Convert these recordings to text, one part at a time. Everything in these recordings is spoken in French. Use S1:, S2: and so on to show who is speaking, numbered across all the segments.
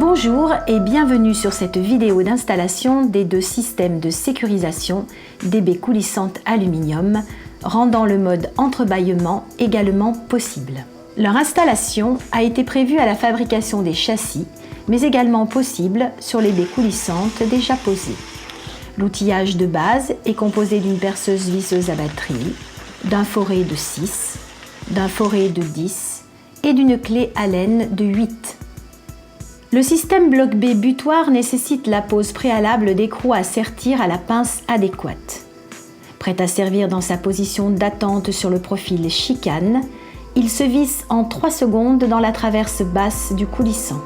S1: Bonjour et bienvenue sur cette vidéo d'installation des deux systèmes de sécurisation des baies coulissantes aluminium, rendant le mode entrebâillement également possible. Leur installation a été prévue à la fabrication des châssis, mais également possible sur les baies coulissantes déjà posées. L'outillage de base est composé d'une perceuse visseuse à batterie, d'un forêt de 6, d'un forêt de 10 et d'une clé Allen de 8. Le système bloc B butoir nécessite la pose préalable d'écrou à sertir à la pince adéquate. Prêt à servir dans sa position d'attente sur le profil chicane, il se visse en 3 secondes dans la traverse basse du coulissant.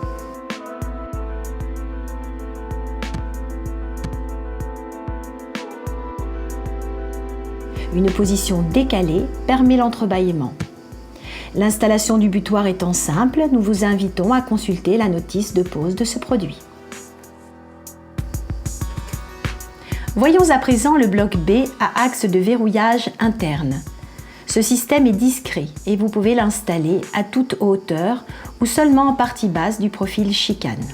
S1: Une position décalée permet l'entrebâillement. L'installation du butoir étant simple, nous vous invitons à consulter la notice de pose de ce produit. Voyons à présent le bloc B à axe de verrouillage interne. Ce système est discret et vous pouvez l'installer à toute hauteur ou seulement en partie basse du profil chicane.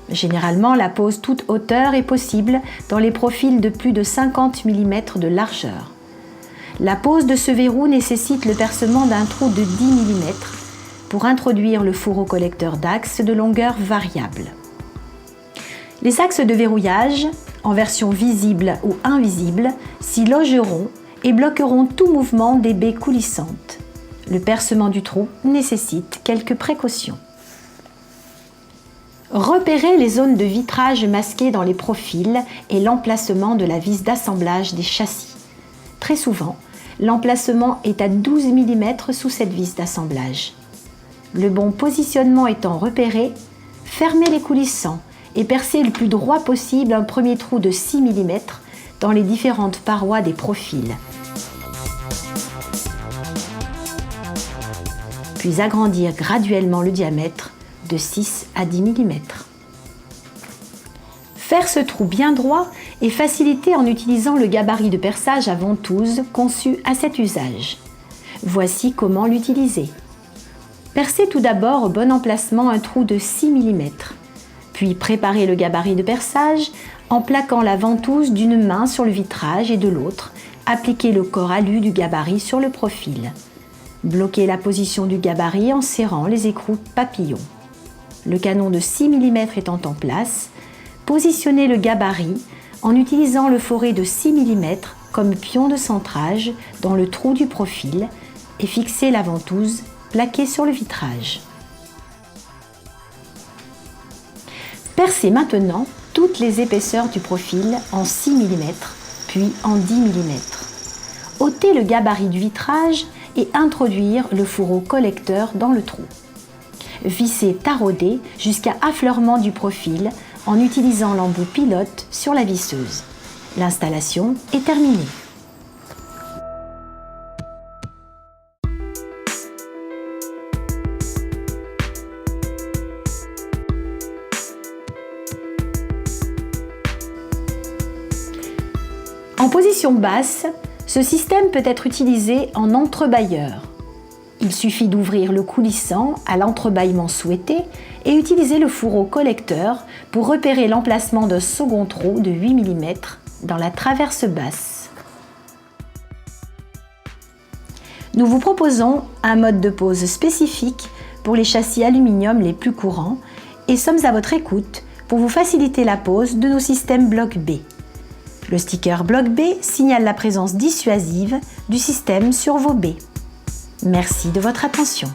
S1: Généralement, la pose toute hauteur est possible dans les profils de plus de 50 mm de largeur. La pose de ce verrou nécessite le percement d'un trou de 10 mm pour introduire le fourreau collecteur d'axe de longueur variable. Les axes de verrouillage, en version visible ou invisible, s'y logeront et bloqueront tout mouvement des baies coulissantes. Le percement du trou nécessite quelques précautions. Repérez les zones de vitrage masquées dans les profils et l'emplacement de la vis d'assemblage des châssis. Très souvent, l'emplacement est à 12 mm sous cette vis d'assemblage. Le bon positionnement étant repéré, fermez les coulissants et percez le plus droit possible un premier trou de 6 mm dans les différentes parois des profils. Puis agrandir graduellement le diamètre de 6 à 10 mm. Faire ce trou bien droit est facilité en utilisant le gabarit de perçage à ventouse conçu à cet usage. Voici comment l'utiliser. Percez tout d'abord au bon emplacement un trou de 6 mm, puis préparez le gabarit de perçage en plaquant la ventouse d'une main sur le vitrage et de l'autre, appliquez le corps alu du gabarit sur le profil. Bloquez la position du gabarit en serrant les écrous papillons. Le canon de 6 mm étant en place, positionnez le gabarit en utilisant le forêt de 6 mm comme pion de centrage dans le trou du profil et fixez la ventouse plaquée sur le vitrage. Percez maintenant toutes les épaisseurs du profil en 6 mm puis en 10 mm. Ôtez le gabarit du vitrage et introduire le fourreau collecteur dans le trou. Vissez taraudé jusqu'à affleurement du profil en utilisant l'embout pilote sur la visseuse. L'installation est terminée. En position basse, ce système peut être utilisé en entrebâilleur. Il suffit d'ouvrir le coulissant à l'entrebâillement souhaité et utiliser le fourreau collecteur pour repérer l'emplacement d'un second trou de 8 mm dans la traverse basse. Nous vous proposons un mode de pose spécifique pour les châssis aluminium les plus courants et sommes à votre écoute pour vous faciliter la pose de nos systèmes bloc B. Le sticker bloc B signale la présence dissuasive du système sur vos baies. Merci de votre attention.